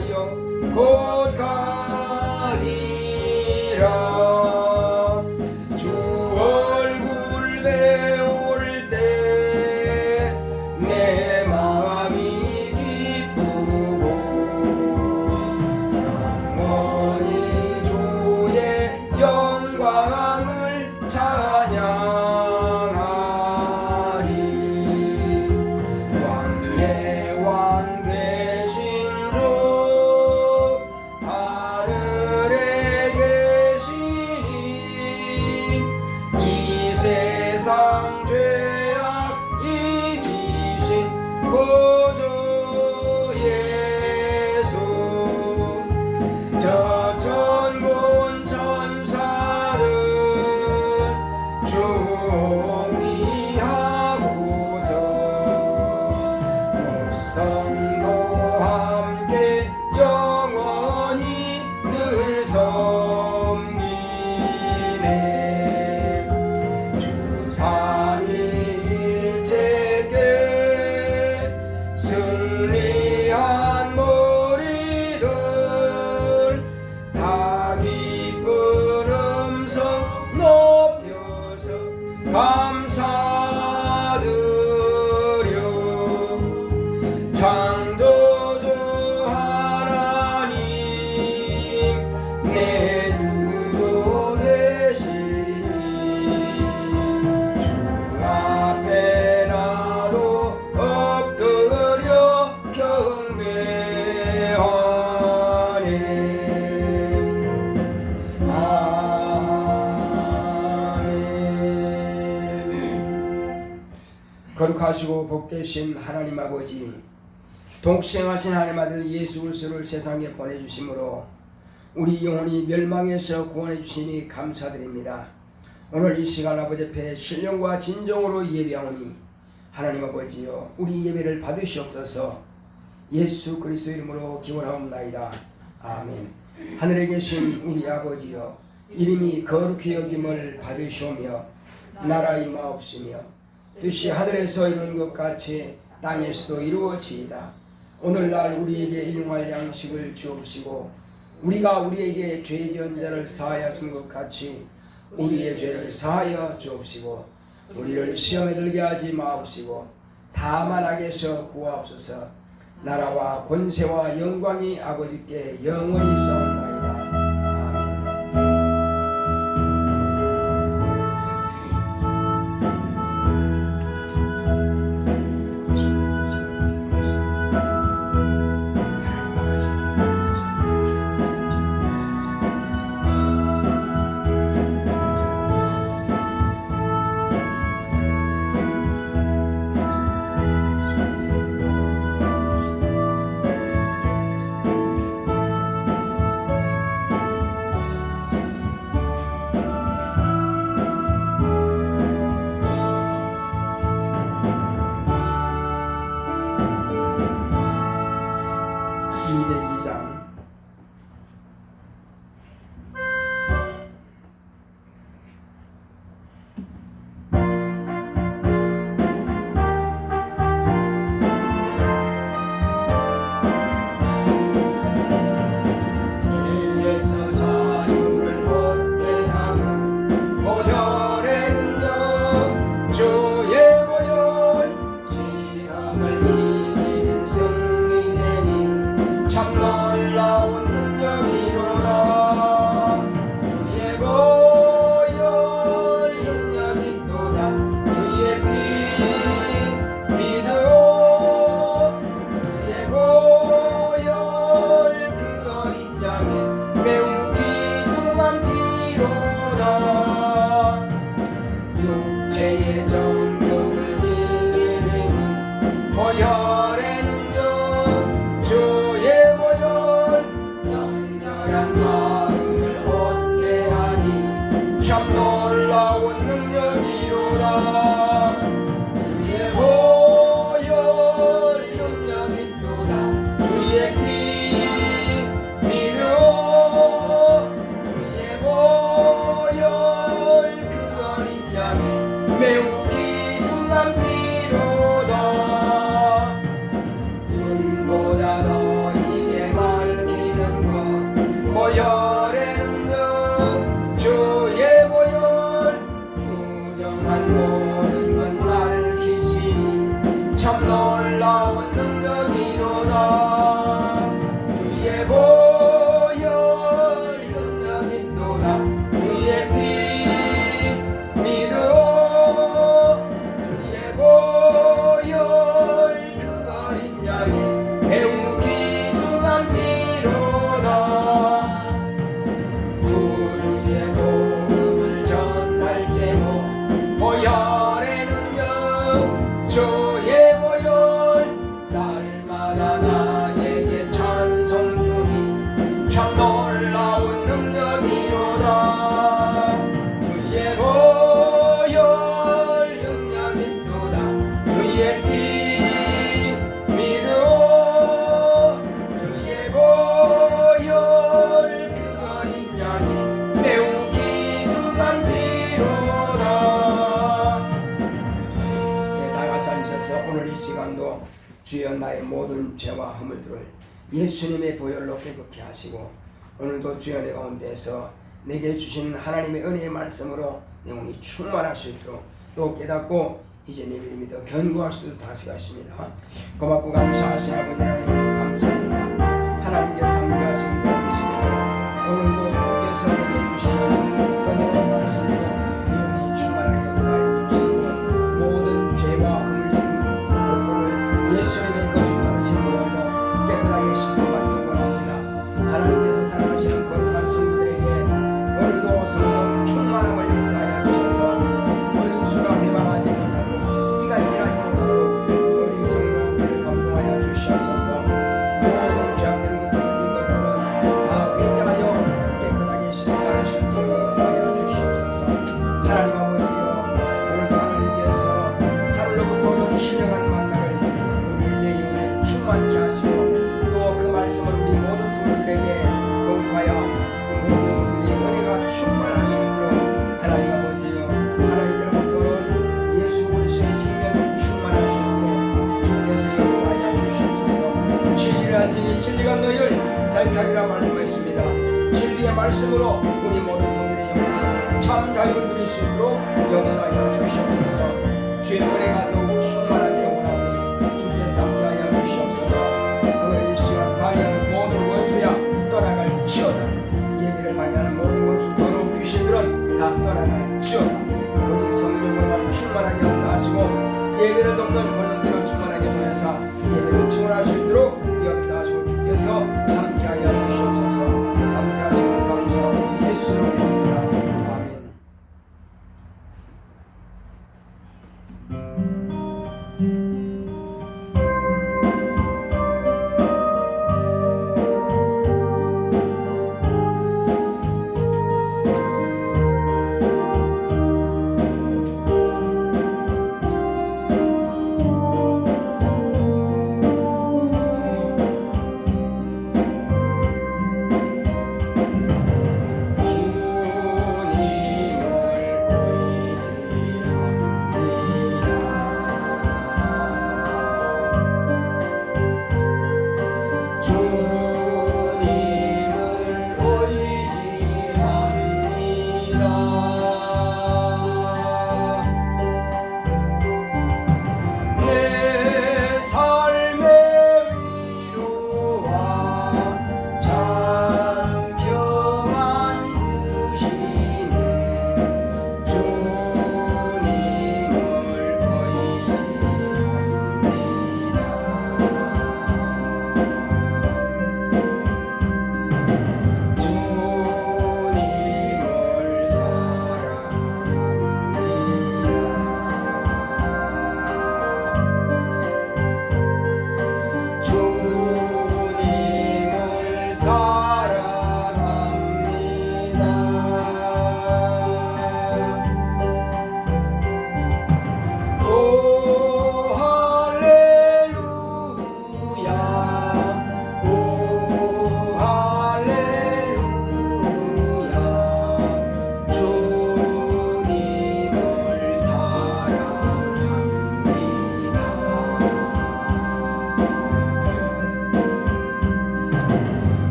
하여 곧 가리라. 주 얼굴 배울 때 내 마음이 기쁘고 영원히 주의 영광을 찬양하리. 왕의 왕 되신 주 하늘에 계시니 이 세상 죄악 이기신 구주 예수. 저 천군 천사들 존귀하고서 성도 함께 영원히 늘 섬기네. 주 삼위일체께 승리한 무리들 다 기쁜 음성 높여서 감사드려. 창조주 하나님 내 주도 되시니 주 앞에 나도 엎드려 경배하네. 아멘. 거룩하시고 복되신 하나님 아버지, 독생하신 하나님 아들 예수 그리스도를 세상에 보내주심으로 우리 영혼이 멸망에서 구원해 주시니 감사드립니다. 오늘 이 시간 아버지 앞에 신령과 진정으로 예배하오니 하나님 아버지여 우리 예배를 받으시옵소서. 예수 그리스도 이름으로 기원하옵나이다. 아멘. 하늘에 계신 우리 아버지여 이름이 거룩히 여김을 받으시오며 나라 임하옵시며 뜻이 하늘에서 이루는 것 같이 땅에서도 이루어지이다. 오늘날 우리에게 일용할 양식을 주옵시고 우리가 우리에게 죄 지은 자를 사하여 준 것 같이 우리의 죄를 사하여 주옵시고 우리를 시험에 들게 하지 마옵시고 다만 악에서 구하옵소서. 나라와 권세와 영광이 아버지께 영원히 있사옵나이다. 참 놀라 보혈의 능력 주의 보혈 부정한 모든 것 밝히시니 참 놀라운 능력이로다. 주의 보혈 능력이로다. 주의 피 믿어 주의 보혈 그 어린 양이 매우 귀중한 피로다. 구주의 복음을 전할 제목 보혈의 능력 주의 보혈 날마다 나에게 찬송 주니 참 놀라운 능력이로다. 주의 보혈 능력이로다. 주의 피 믿어 주의 보혈 그 어린 양이 매우 귀중한 피로다. 다 같이 앉으셔서 오늘 이 시간도 주여 나의 모든 죄와 허물들을 예수님의 보혈로 깨끗게 하시고 오늘도 주여 내 가운데서 내게 주신 하나님의 은혜의 말씀으로 내 영혼이 충만할 수 있도록 또 깨닫고 이제 내 믿음이 더 견고할 수 있도록 다시가십니다. 고맙고 감사하신 아버지 하나님 감사합니다. 하나님께 상주하신 도우시며 오늘도 주께서 내게 주시는 은혜의 말씀으로 내 영혼이 충만하게 역사해 주시고 모든 죄와 허물 것들을 예수님의 것을 당신 보혈로 깨끗하게 씻음받기 원합니다. 하나님께서 사랑하시는 거룩한 성도들에게 오늘도 성령 충만함을 역사하여 주셔서 원수가 회방하지 못하도록 이간질하지 못하도록 우리 성령들을 감동하여 주시옵소서. 모든 죄악된 것들은 다 회개하여 깨끗하게 씻음받을 수 있도록 역사하여 주시옵소서. 하나님 아버지여 오늘도 하나님께서 하늘로부터 오는 신령한 만나를 우리 내 영혼에 충만케 하시고 또 그 말씀을 우리 모든 성도들에게 공급하여 그 모든 성도들이 은혜가 충만하시도록 하나님 아버지여 하나님께로부터는 예수 그리스도의 생명을 충만하시도록 주께서 역사하여 주시옵소서. 진리를 지니 진리가 너희를 자유하리라 말씀하십니다. 진리의 말씀으로 우리 모든 성도들의 영혼이 참 자유를 누릴 수 있도록 역사하여 주시옵소서. 주의 은혜가 더욱 충만하게 원하오니 주께서 함께하여 주시옵소서. 오늘 이 시간 방해하는 모든 원수야 떠나갈지어다. 예배를 방해하는 모든 원수 더러운 귀신들은 다 떠나갈지어다. 오직 성령으로만 충만하게 역사하시고 예배를 돕는 권능들을 충만하게 보내사 예배를 증언할 수 있도록 역사하시고 주께서 함께하여 주시옵소서. 함께하시는 감사하고 예수로 믿습니다. 아멘.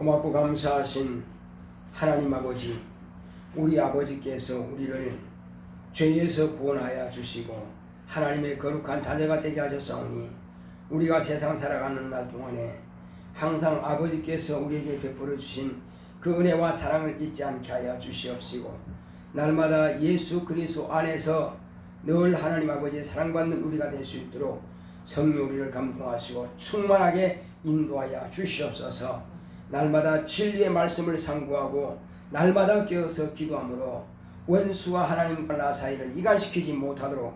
고맙고 감사하신 하나님 아버지, 우리 아버지께서 우리를 죄에서 구원하여 주시고 하나님의 거룩한 자녀가 되게 하셨사오니 우리가 세상 살아가는 날 동안에 항상 아버지께서 우리에게 베풀어 주신 그 은혜와 사랑을 잊지 않게 하여 주시옵시고 날마다 예수 그리스도 안에서 늘 하나님 아버지의 사랑받는 우리가 될 수 있도록 성령 우리를 감동하시고 충만하게 인도하여 주시옵소서. 날마다 진리의 말씀을 상고하고 날마다 깨어서 기도함으로 원수와 하나님과 나 사이를 이간시키지 못하도록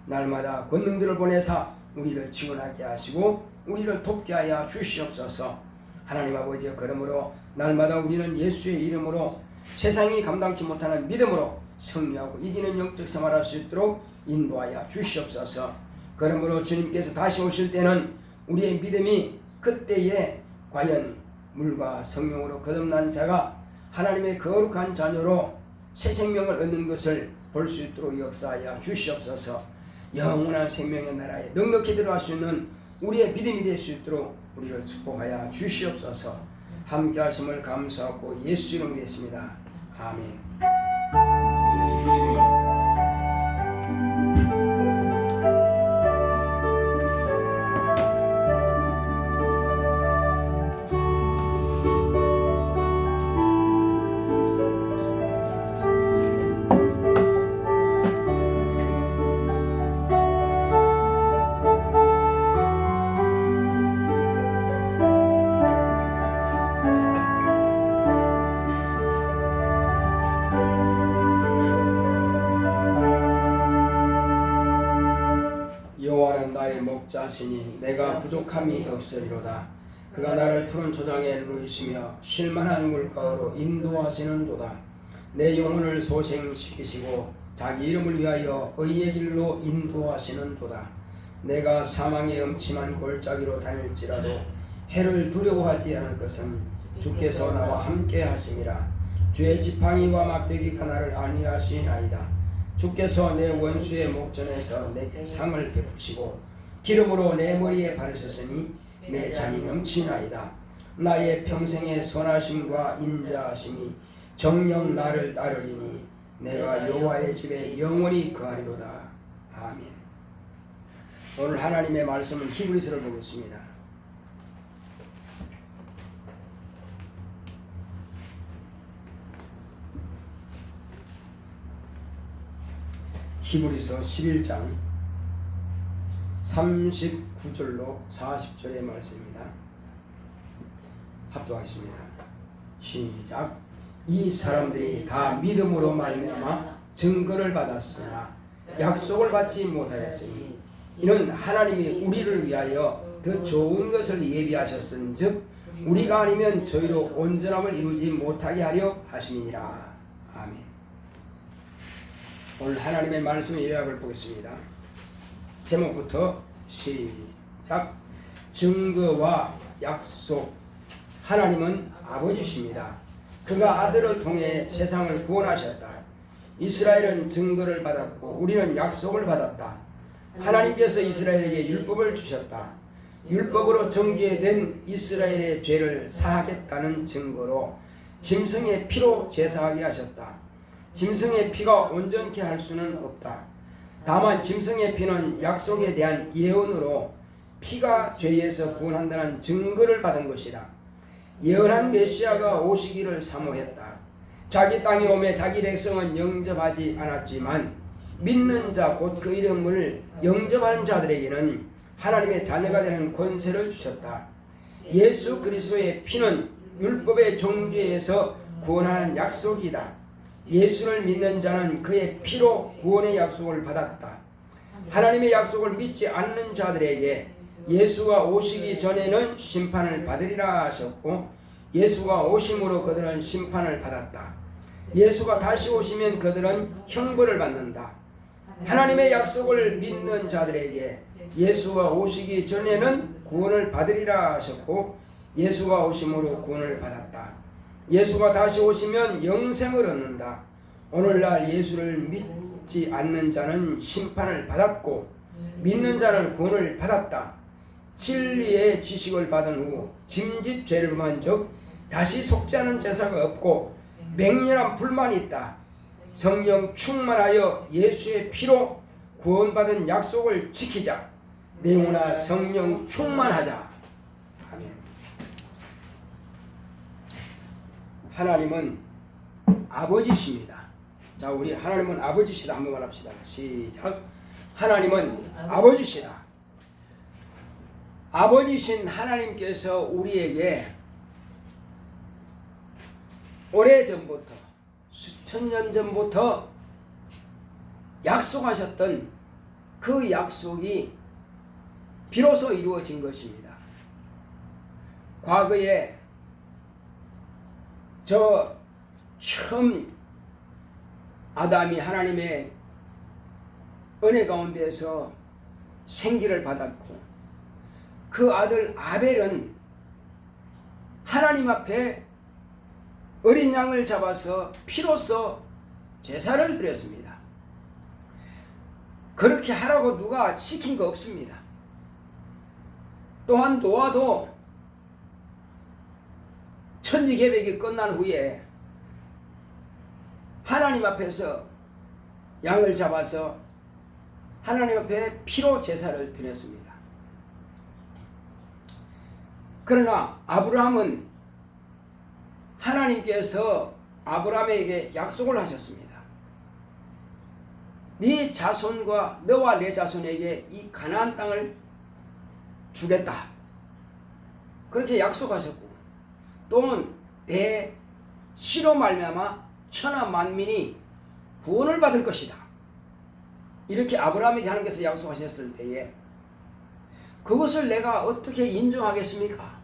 날마다 권능들을 보내사 우리를 지원하게 하시고 우리를 돕게 하여 주시옵소서. 하나님 아버지여, 그러므로 날마다 우리는 예수의 이름으로 세상이 감당치 못하는 믿음으로 승리하고 이기는 영적 생활할 수 있도록 인도하여 주시옵소서. 그러므로 주님께서 다시 오실 때는 우리의 믿음이 그때에 과연 물과 성령으로 거듭난 자가 하나님의 거룩한 자녀로 새 생명을 얻는 것을 볼 수 있도록 역사하여 주시옵소서. 영원한 생명의 나라에 넉넉히 들어갈 수 있는 우리의 믿음이 될 수 있도록 우리를 축복하여 주시옵소서. 함께 하심을 감사하고 예수 이름으로 기도했습니다. 아멘. 목자시니 내가 부족함이 없으리로다. 그가 나를 푸른 초장에 누이시며 쉴만한 물가로 인도하시는도다. 내 영혼을 소생시키시고 자기 이름을 위하여 의의 길로 인도하시는도다. 내가 사망의 음침한 골짜기로 다닐지라도 해를 두려워하지 않을 것은 주께서 나와 함께 하심이라. 주의 지팡이와 막대기가 나를 안위하시나이다. 주께서 내 원수의 목전에서 내게 상을 베푸시고 기름으로 내 머리에 바르셨으니 내 잔이 넘치나이다. 나의 평생의 선하심과 인자하심이 정녕 나를 따르리니 내가 여호와의 집에 영원히 거하리로다. 아멘. 오늘 하나님의 말씀은 히브리서를 보겠습니다. 히브리서 11장 39절로 40절의 말씀입니다. 합독하겠습니다. 시작. 이 사람들이 다 믿음으로 말미암아 증거를 받았으나 약속을 받지 못하였으니 이는 하나님이 우리를 위하여 더 좋은 것을 예비하셨은즉 우리가 아니면 저희로 온전함을 이루지 못하게 하려 하심이니라. 아멘. 오늘 하나님의 말씀의 요약을 보겠습니다. 제목부터 시작. 증거와 약속. 하나님은 아버지십니다. 그가 아들을 통해 세상을 구원하셨다. 이스라엘은 증거를 받았고 우리는 약속을 받았다. 하나님께서 이스라엘에게 율법을 주셨다. 율법으로 정죄된 이스라엘의 죄를 사하겠다는 증거로 짐승의 피로 제사하게 하셨다. 짐승의 피가 온전케 할 수는 없다. 다만 짐승의 피는 약속에 대한 예언으로 피가 죄에서 구원한다는 증거를 받은 것이다. 예언한 메시아가 오시기를 사모했다. 자기 땅에 오매 자기 백성은 영접하지 않았지만 믿는 자 곧 그 이름을 영접하는 자들에게는 하나님의 자녀가 되는 권세를 주셨다. 예수 그리스도의 피는 율법의 정죄에서 구원하는 약속이다. 예수를 믿는 자는 그의 피로 구원의 약속을 받았다. 하나님의 약속을 믿지 않는 자들에게 예수가 오시기 전에는 심판을 받으리라 하셨고 예수가 오심으로 그들은 심판을 받았다. 예수가 다시 오시면 그들은 형벌을 받는다. 하나님의 약속을 믿는 자들에게 예수가 오시기 전에는 구원을 받으리라 하셨고 예수가 오심으로 구원을 받았다. 예수가 다시 오시면 영생을 얻는다. 오늘날 예수를 믿지 않는 자는 심판을 받았고 믿는 자는 구원을 받았다. 진리의 지식을 받은 후 짐짓 죄를 범한 적 다시 속죄하는 제사가 없고 맹렬한 불만이 있다. 성령 충만하여 예수의 피로 구원받은 약속을 지키자. 내 영혼아 성령 충만하자. 아멘. 하나님은 아버지십니다. 자, 우리 하나님은 아버지시다 한번 말합시다. 시작. 하나님은 아버지시다. 아버지신 하나님께서 우리에게 오래전부터 수천 년 전부터 약속하셨던 그 약속이 비로소 이루어진 것입니다. 과거에 저 처음 아담이 하나님의 은혜 가운데서 생기를 받았고 그 아들 아벨은 하나님 앞에 어린 양을 잡아서 피로써 제사를 드렸습니다. 그렇게 하라고 누가 시킨 거 없습니다. 또한 노아도 천지계획이 끝난 후에 하나님 앞에서 양을 잡아서 하나님 앞에 피로 제사를 드렸습니다. 그러나 아브라함은 하나님께서 아브라함에게 약속을 하셨습니다. 네 자손과 너와 내 자손에게 이 가나안 땅을 주겠다. 그렇게 약속하셨고 또는 내 씨로 말미암아 천하 만민이 구원을 받을 것이다. 이렇게 아브라함에게 하나님께서 약속하셨을 때에 그것을 내가 어떻게 인정하겠습니까?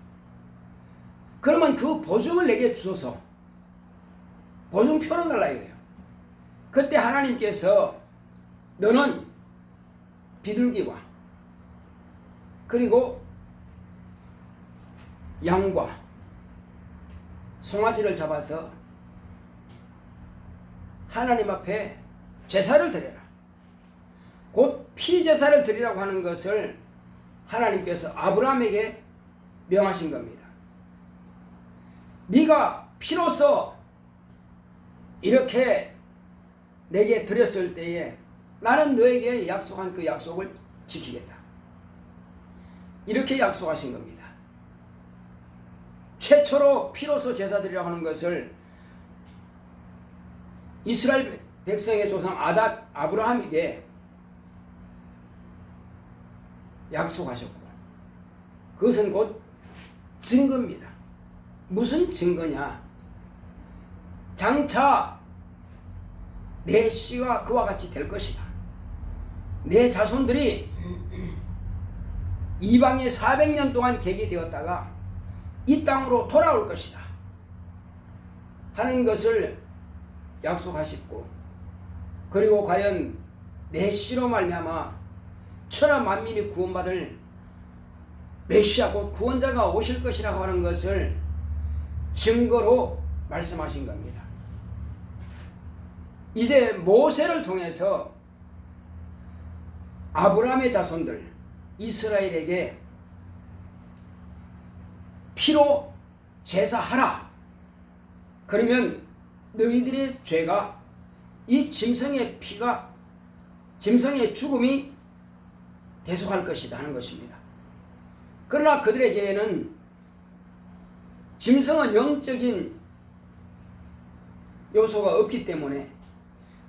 그러면 그 보증을 내게 주소서. 보증표를 달라 이거예요. 그때 하나님께서 너는 비둘기와 그리고 양과 송아지를 잡아서 하나님 앞에 제사를 드려라. 곧 피제사를 드리라고 하는 것을 하나님께서 아브라함에게 명하신 겁니다. 네가 피로써 이렇게 내게 드렸을 때에 나는 너에게 약속한 그 약속을 지키겠다. 이렇게 약속하신 겁니다. 최초로 피로써 제사 드리라고 하는 것을 이스라엘 백성의 조상 아브라함에게 약속하셨고 그것은 곧 증거입니다. 무슨 증거냐? 장차 내 씨가 그와 같이 될 것이다. 내 자손들이 이방에 400년 동안 객이 되었다가 이 땅으로 돌아올 것이다 하는 것을 약속하셨고 그리고 과연 내 씨로 말미암아 천하 만민이 구원받을 메시아 곧 구원자가 오실 것이라고 하는 것을 증거로 말씀하신 겁니다. 이제 모세를 통해서 아브라함의 자손들 이스라엘에게 피로 제사하라. 그러면 너희들의 죄가 이 짐승의 피가 짐승의 죽음이 대속할 것이다 하는 것입니다. 그러나 그들에게는 짐승은 영적인 요소가 없기 때문에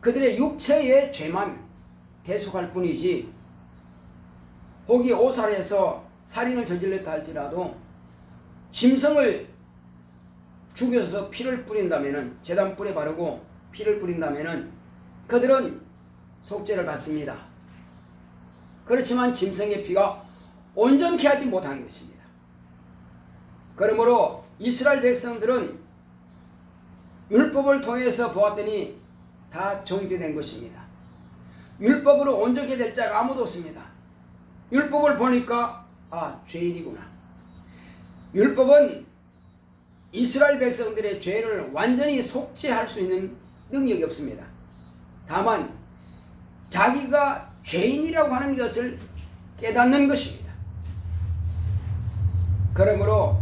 그들의 육체의 죄만 대속할 뿐이지 혹이 오살에서 살인을 저질렀다 할지라도 짐승을 죽여서 피를 뿌린다면은 제단불에 바르고 피를 뿌린다면은 그들은 속죄를 받습니다. 그렇지만 짐승의 피가 온전케 하지 못한 것입니다. 그러므로 이스라엘 백성들은 율법을 통해서 보았더니 다 정죄된 것입니다. 율법으로 온전케 될 자가 아무도 없습니다. 율법을 보니까 죄인이구나. 율법은 이스라엘 백성들의 죄를 완전히 속죄할 수 있는 능력이 없습니다. 다만 자기가 죄인이라고 하는 것을 깨닫는 것입니다. 그러므로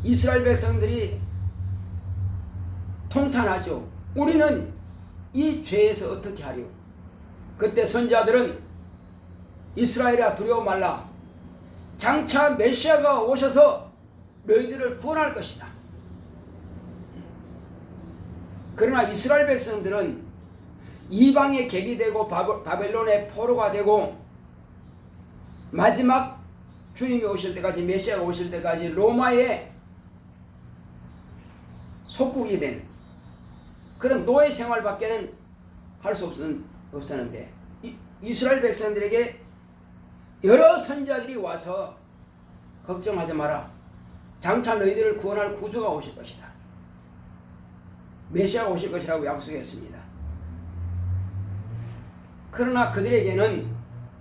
이스라엘 백성들이 통탄하죠. 우리는 이 죄에서 어떻게 하려? 그때 선지자들은 이스라엘아 두려워 말라. 장차 메시아가 오셔서 너희들을 구원할 것이다. 그러나 이스라엘 백성들은 이방의 객이 되고 바벨론의 포로가 되고 마지막 주님이 오실 때까지, 메시아가 오실 때까지 로마의 속국이 된 그런 노예 생활밖에는 할 수 없었는데 이스라엘 백성들에게 여러 선지자들이 와서 걱정하지 마라. 장차 너희들을 구원할 구주가 오실 것이다. 메시아가 오실 것이라고 약속했습니다. 그러나 그들에게는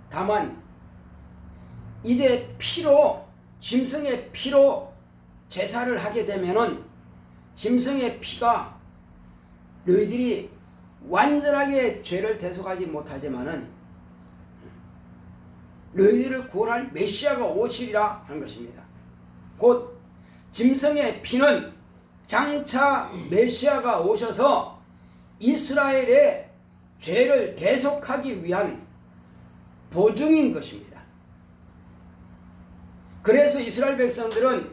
다만 이제 피로, 짐승의 피로 제사를 하게 되면은 짐승의 피가 너희들이 완전하게 죄를 대속하지 못하지만은 너희들을 구원할 메시아가 오시리라 하는 것입니다. 곧 짐승의 피는 장차 메시아가 오셔서 이스라엘의 죄를 대속하기 위한 보증인 것입니다. 그래서 이스라엘 백성들은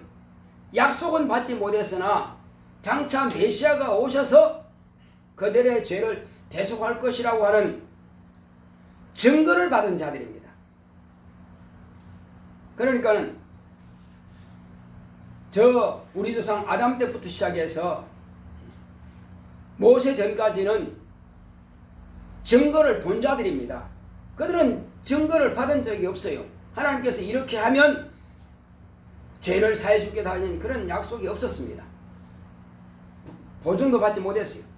약속은 받지 못했으나 장차 메시아가 오셔서 그들의 죄를 대속할 것이라고 하는 증거를 받은 자들입니다. 그러니까는 우리 조상 아담 때부터 시작해서 모세 전까지는 증거를 본 자들입니다. 그들은 증거를 받은 적이 없어요. 하나님께서 이렇게 하면 죄를 사해 주겠다는 그런 약속이 없었습니다. 보증도 받지 못했어요.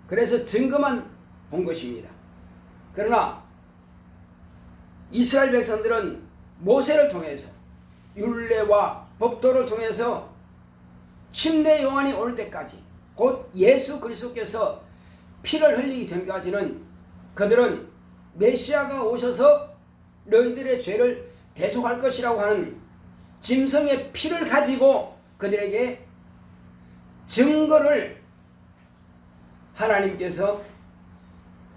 그래서 증거만 본 것입니다. 그러나 이스라엘 백성들은 모세를 통해서 율례와 법도를 통해서 침례 요한이 올 때까지, 곧 예수 그리스도께서 피를 흘리기 전까지는 그들은 메시아가 오셔서 너희들의 죄를 대속할 것이라고 하는 짐승의 피를 가지고 그들에게 증거를 하나님께서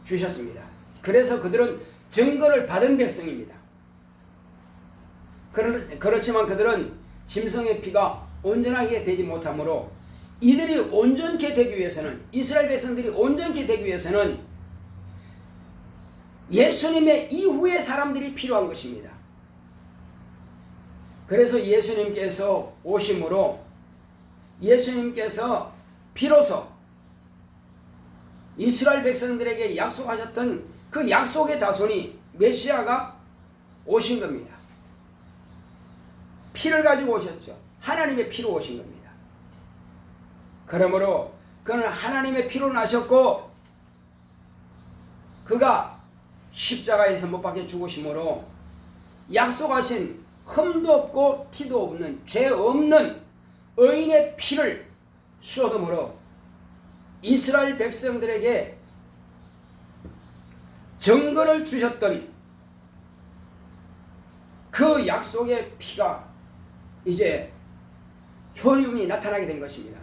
주셨습니다. 그래서 그들은 증거를 받은 백성입니다. 그렇지만 그들은 짐승의 피가 온전하게 되지 못하므로 이들이 온전케 되기 위해서는, 이스라엘 백성들이 온전케 되기 위해서는 예수님의 이후의 사람들이 필요한 것입니다. 그래서 예수님께서 오심으로 예수님께서 비로소 이스라엘 백성들에게 약속하셨던 그 약속의 자손이 메시아가 오신 겁니다. 피를 가지고 오셨죠. 하나님의 피로 오신 겁니다. 그러므로 그는 하나님의 피로 나셨고 그가 십자가에서 못 박혀 죽으심으로 약속하신 흠도 없고 티도 없는 죄 없는 의인의 피를 쏟음으로 이스라엘 백성들에게 증거를 주셨던 그 약속의 피가 이제 효력이 나타나게 된 것입니다.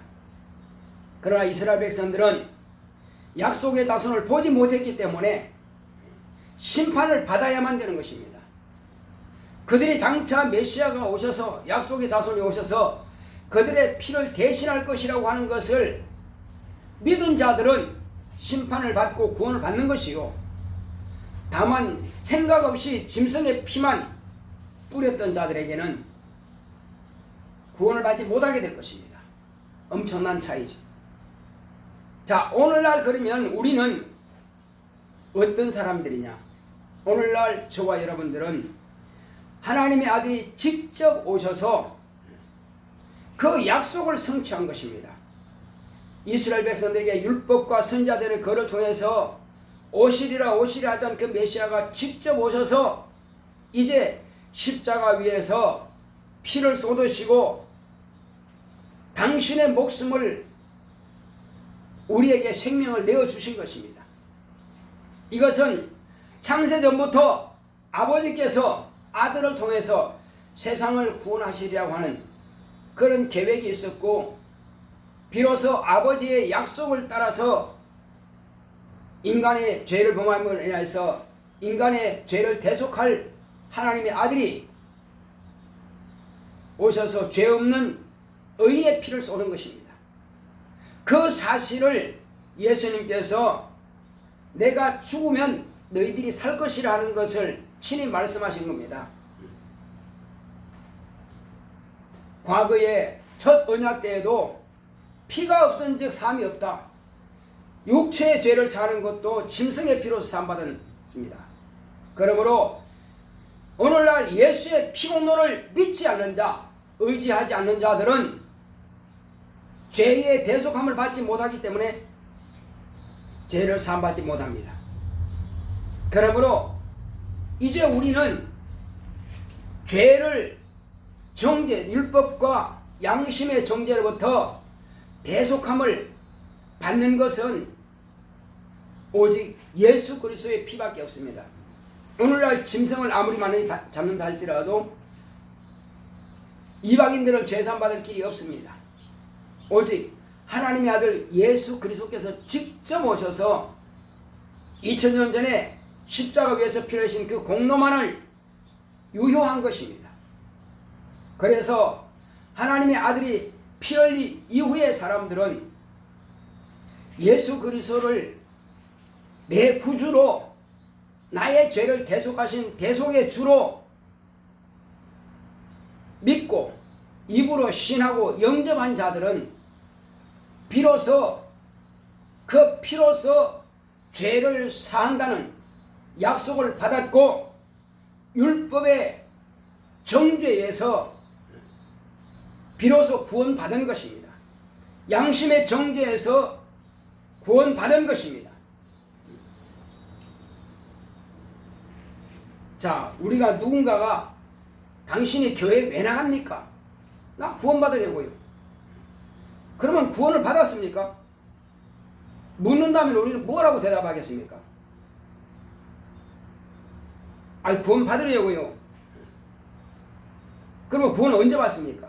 그러나 이스라엘 백성들은 약속의 자손을 보지 못했기 때문에 심판을 받아야만 되는 것입니다. 그들이 장차 메시아가 오셔서 약속의 자손이 오셔서 그들의 피를 대신할 것이라고 하는 것을 믿은 자들은 심판을 받고 구원을 받는 것이요, 다만 생각 없이 짐승의 피만 뿌렸던 자들에게는 구원을 받지 못하게 될 것입니다. 엄청난 차이죠. 자, 오늘날 그러면 우리는 어떤 사람들이냐? 오늘날 저와 여러분들은 하나님의 아들이 직접 오셔서 그 약속을 성취한 것입니다. 이스라엘 백성들에게 율법과 선지자들의 글을 통해서 오시리라 하던 그 메시아가 직접 오셔서 이제 십자가 위에서 피를 쏟으시고 당신의 목숨을 우리에게 생명을 내어주신 것입니다. 이것은 창세전부터 아버지께서 아들을 통해서 세상을 구원하시리라고 하는 그런 계획이 있었고 비로소 아버지의 약속을 따라서 인간의 죄를 범함으로 인해서 인간의 죄를 대속할 하나님의 아들이 오셔서 죄 없는 의인의 피를 쏟은 것입니다. 그 사실을 예수님께서 내가 죽으면 너희들이 살 것이라 하는 것을 친히 말씀하신 겁니다. 과거에 첫 언약 때에도 피가 없은즉 사함이 없다. 육체의 죄를 사하는 것도 짐승의 피로서 사함받았습니다. 그러므로 오늘날 예수의 피공로를 믿지 않는 자, 의지하지 않는 자들은 죄의 대속함을 받지 못하기 때문에 죄를 사함받지 못합니다. 그러므로 이제 우리는 죄를 정죄, 율법과 양심의 정죄로부터 대속함을 받는 것은 오직 예수 그리스도의 피밖에 없습니다. 오늘날 짐승을 아무리 많이 잡는다 할지라도 이방인들은 죄산 받을 길이 없습니다. 오직 하나님의 아들 예수 그리스도께서 직접 오셔서 2000년 전에 십자가 위에서 피를 흘리신 그 공로만을 유효한 것입니다. 그래서 하나님의 아들이 피 흘린 이후의 사람들은 예수 그리스도를 내 구주로 나의 죄를 대속하신 대속의 주로 믿고 입으로 신하고 영접한 자들은 비로소 그 피로서 죄를 사한다는 약속을 받았고 율법의 정죄에서 비로소 구원받은 것입니다. 양심의 정죄에서 구원받은 것입니다. 자, 우리가 누군가가 당신이 교회 왜 나갑니까? 나 구원받으려고요. 그러면 구원을 받았습니까? 묻는다면 우리는 뭐라고 대답하겠습니까? 아니, 구원 받으려고요. 그러면 구원을 언제 받습니까?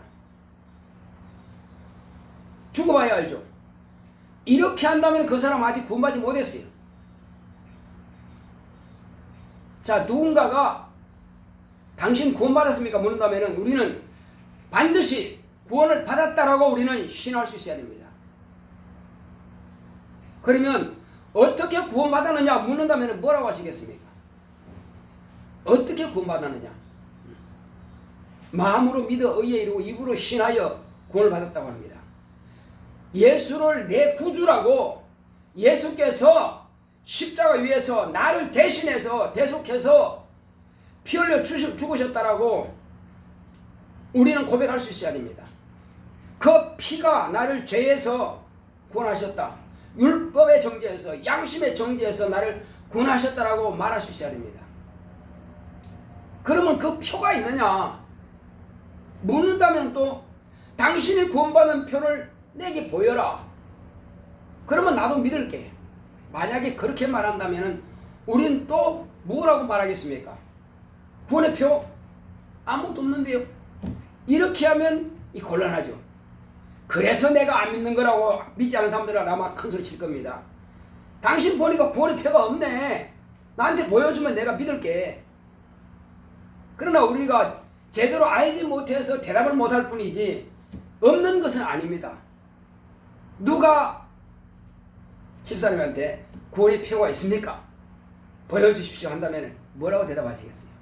죽어봐야 알죠. 이렇게 한다면 그 사람 아직 구원받지 못했어요. 자, 누군가가 당신 구원받았습니까? 묻는다면 우리는 반드시 구원을 받았다라고 우리는 신뢰할 수 있어야 됩니다. 그러면 어떻게 구원받았느냐 묻는다면 뭐라고 하시겠습니까? 어떻게 구원받았느냐? 마음으로 믿어 의에 이르고 입으로 신하여 구원을 받았다고 합니다. 예수를 내 구주라고 예수께서 십자가 위에서 나를 대신해서 대속해서 피 흘려 죽으셨다라고 우리는 고백할 수 있어야 됩니다. 그 피가 나를 죄에서 구원하셨다. 율법의 정죄에서 양심의 정죄에서 나를 구원하셨다라고 말할 수 있어야 됩니다. 그러면 그 표가 있느냐? 묻는다면 또 당신이 구원받은 표를 내게 보여라. 그러면 나도 믿을게. 만약에 그렇게 말한다면 우린 또 뭐라고 말하겠습니까? 구원의 표? 아무것도 없는데요. 이렇게 하면 곤란하죠. 그래서 내가 안 믿는 거라고 믿지 않는 사람들은 아마 큰 소리 칠 겁니다. 당신 보니까 구원의 표가 없네. 나한테 보여주면 내가 믿을게. 그러나 우리가 제대로 알지 못해서 대답을 못할 뿐이지 없는 것은 아닙니다. 누가 집사님한테 구원의 표가 있습니까? 보여주십시오 한다면 뭐라고 대답하시겠어요?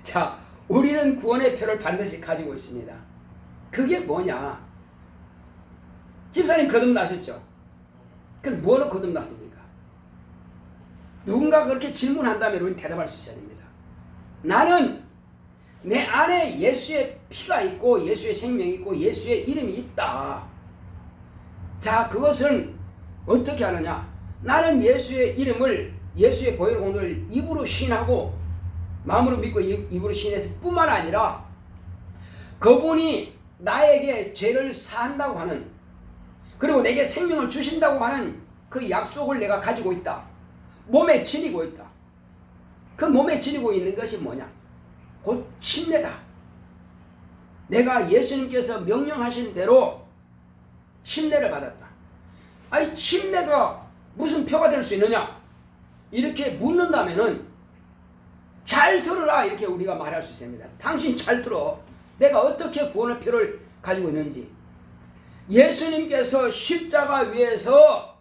자, 우리는 구원의 표를 반드시 가지고 있습니다. 그게 뭐냐? 집사님 거듭나셨죠? 그럼 뭐로 거듭났습니까? 누군가 그렇게 질문한다면 우리는 대답할 수 있어야 됩니다. 나는 내 안에 예수의 피가 있고 예수의 생명이 있고 예수의 이름이 있다. 자, 그것은 어떻게 하느냐? 나는 예수의 이름을 예수의 보혈 공로를 입으로 신하고 마음으로 믿고 입으로 신해서 뿐만 아니라 그분이 나에게 죄를 사한다고 하는 그리고 내게 생명을 주신다고 하는 그 약속을 내가 가지고 있다. 몸에 지니고 있다. 그 몸에 지니고 있는 것이 뭐냐? 곧 침례다. 내가 예수님께서 명령하신 대로 침례를 받았다. 아니 침례가 무슨 표가 될 수 있느냐? 이렇게 묻는다면은 잘 들으라 이렇게 우리가 말할 수 있습니다. 당신 잘 들어. 내가 어떻게 구원의 표를 가지고 있는지. 예수님께서 십자가 위에서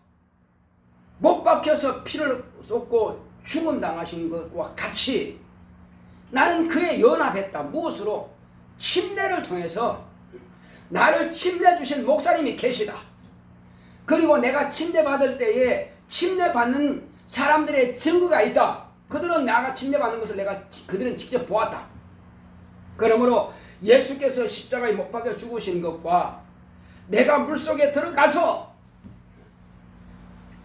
못 박혀서 피를 쏟고 죽음 당하신 것과 같이 나는 그에 연합했다. 무엇으로? 침례를 통해서 나를 침례 주신 목사님이 계시다. 그리고 내가 침례 받을 때에 침례 받는 사람들의 증거가 있다. 그들은 나가 침례 받는 것을 그들은 직접 보았다. 그러므로 예수께서 십자가에 못 박혀 죽으신 것과 내가 물속에 들어가서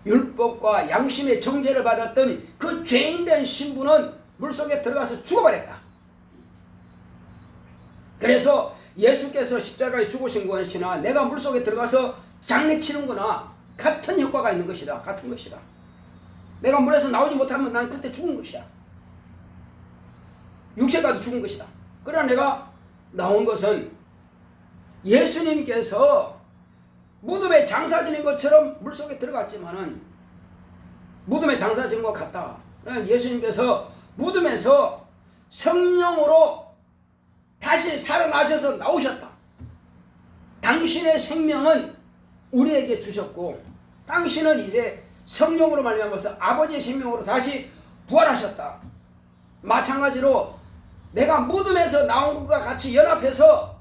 율법과 양심의 정죄를 받았던 그 죄인된 신부는 물속에 들어가서 죽어버렸다. 그래서 예수께서 십자가에 죽으신 것이나 내가 물속에 들어가서 장례치는 거나 같은 효과가 있는 것이다. 같은 것이다. 내가 물에서 나오지 못하면 난 그때 죽은 것이야. 육체까지 죽은 것이다. 그러나 내가 나온 것은 예수님께서 무덤에 장사 지낸 것처럼 물속에 들어갔지만은 무덤에 장사 지낸 것 같다. 그러나 예수님께서 무덤에서 성령으로 다시 살아나셔서 나오셨다. 당신의 생명은 우리에게 주셨고 당신은 이제 성령으로 말미암아서 아버지의 생명으로 다시 부활하셨다. 마찬가지로 내가 무덤에서 나온 것과 같이 연합해서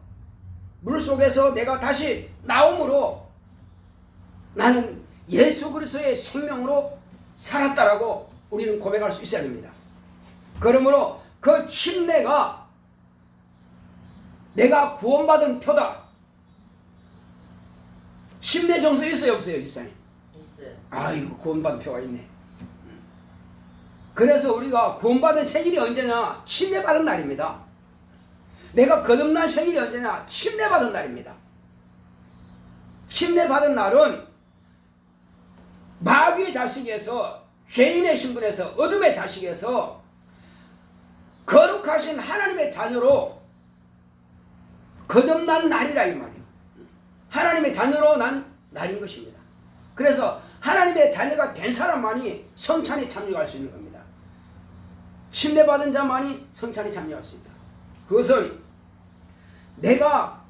물속에서 내가 다시 나옴으로 나는 예수 그리스도의 생명으로 살았다라고 우리는 고백할 수 있어야 됩니다. 그러므로 그 침례가 내가 구원받은 표다. 침례 정서 있어요 없어요 집사님? 있어요. 아이고 구원받은 표가 있네. 그래서 우리가 구원받은 생일이 언제냐? 침례받은 날입니다. 내가 거듭난 생일이 언제냐? 침례받은 날입니다. 침례받은 날은 마귀의 자식에서 죄인의 신분에서 어둠의 자식에서 거룩하신 하나님의 자녀로 거듭난 날이라 이 말이에요. 하나님의 자녀로 난 날인 것입니다. 그래서 하나님의 자녀가 된 사람만이 성찬에 참여할 수 있는 겁니다. 침례받은 자만이 성찬에 참여할 수 있다. 그것은 내가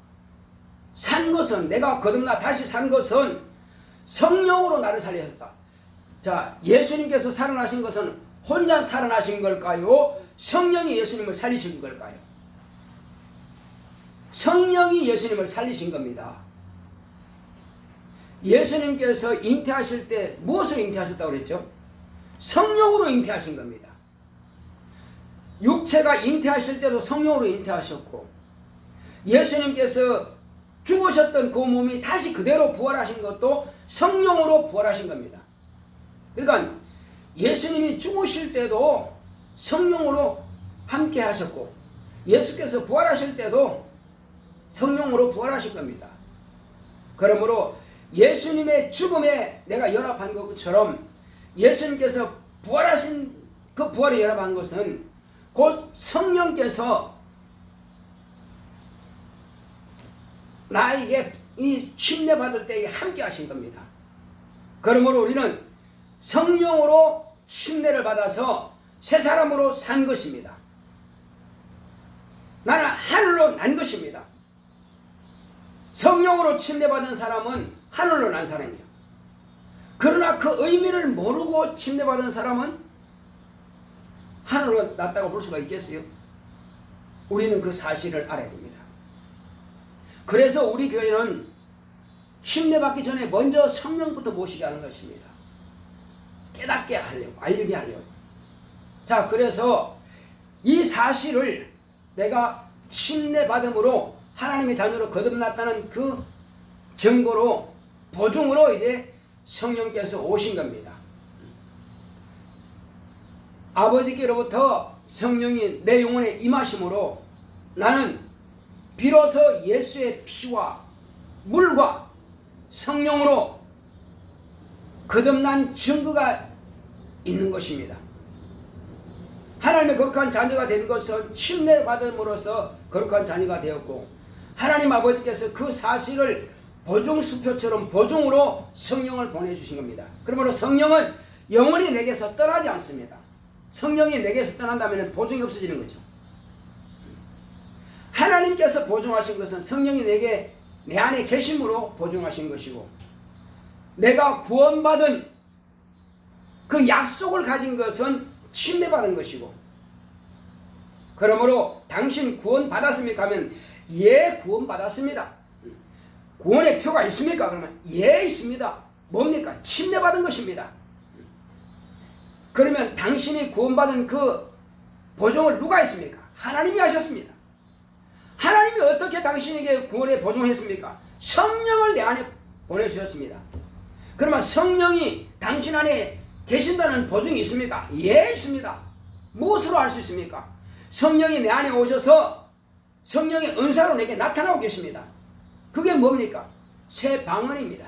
산 것은 내가 거듭나 다시 산 것은 성령으로 나를 살리셨다. 자, 예수님께서 살아나신 것은 혼자 살아나신 걸까요? 성령이 예수님을 살리신 걸까요? 성령이 예수님을 살리신 겁니다. 예수님께서 잉태하실 때 무엇으로 잉태하셨다고 그랬죠? 성령으로 잉태하신 겁니다. 육체가 잉태하실 때도 성령으로 잉태하셨고 예수님께서 죽으셨던 그 몸이 다시 그대로 부활하신 것도 성령으로 부활하신 겁니다. 그러니까 예수님이 죽으실 때도 성령으로 함께 하셨고 예수께서 부활하실 때도 성령으로 부활하실 겁니다. 그러므로 예수님의 죽음에 내가 연합한 것처럼 예수님께서 부활하신 그 부활에 연합한 것은 곧 성령께서 나에게 이 침례 받을 때에 함께 하신 겁니다. 그러므로 우리는 성령으로 침례를 받아서 새 사람으로 산 것입니다. 나는 하늘로 난 것입니다. 성령으로 침례 받은 사람은 하늘로 난 사람이에요. 그러나 그 의미를 모르고 침례 받은 사람은 하늘로 났다고 볼 수가 있겠어요? 우리는 그 사실을 알아야 됩니다. 그래서 우리 교회는 침례 받기 전에 먼저 성령부터 모시게 하는 것입니다. 깨닫게 하려고, 알게 하려고. 자, 그래서 이 사실을 내가 침례 받음으로 하나님의 자녀로 거듭났다는 그 증거로 보증으로 이제 성령께서 오신 겁니다. 아버지께로부터 성령이 내 영혼에 임하심으로 나는 비로소 예수의 피와 물과 성령으로 거듭난 증거가 있는 것입니다. 하나님의 거룩한 자녀가 된 것은 침례 받음으로써 거룩한 자녀가 되었고 하나님 아버지께서 그 사실을 보증수표처럼 보증으로 성령을 보내주신 겁니다. 그러므로 성령은 영원히 내게서 떠나지 않습니다. 성령이 내게서 떠난다면 보증이 없어지는 거죠. 하나님께서 보증하신 것은 성령이 내 안에 계심으로 보증하신 것이고, 내가 구원받은 그 약속을 가진 것은 침례받은 것이고, 그러므로 당신 구원받았습니까? 하면 예, 구원받았습니다. 구원의 표가 있습니까? 그러면 예, 있습니다. 뭡니까? 침례받은 것입니다. 그러면 당신이 구원받은 그 보증을 누가 했습니까? 하나님이 하셨습니다. 하나님이 어떻게 당신에게 구원에 보증했습니까? 성령을 내 안에 보내주셨습니다. 그러면 성령이 당신 안에 계신다는 보증이 있습니까? 예, 있습니다. 무엇으로 알 수 있습니까? 성령이 내 안에 오셔서 성령의 은사로 내게 나타나고 계십니다. 그게 뭡니까? 새 방언입니다.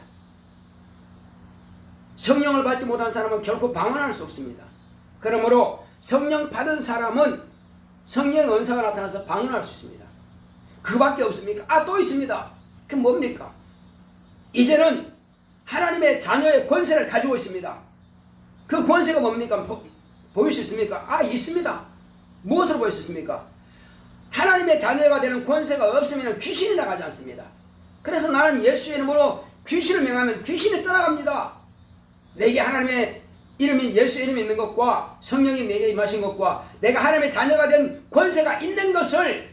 성령을 받지 못한 사람은 결코 방언할 수 없습니다. 그러므로 성령 받은 사람은 성령의 은사가 나타나서 방언할 수 있습니다. 그밖에 없습니까? 또 있습니다. 그게 뭡니까? 이제는 하나님의 자녀의 권세를 가지고 있습니다. 그 권세가 뭡니까? 보일 수 있습니까? 있습니다. 무엇으로 보일 수 있습니까? 하나님의 자녀가 되는 권세가 없으면 귀신이 나가지 않습니다. 그래서 나는 예수의 이름으로 귀신을 명하면 귀신이 떠나갑니다. 내게 하나님의 이름인 예수의 이름이 있는 것과 성령이 내게 임하신 것과 내가 하나님의 자녀가 된 권세가 있는 것을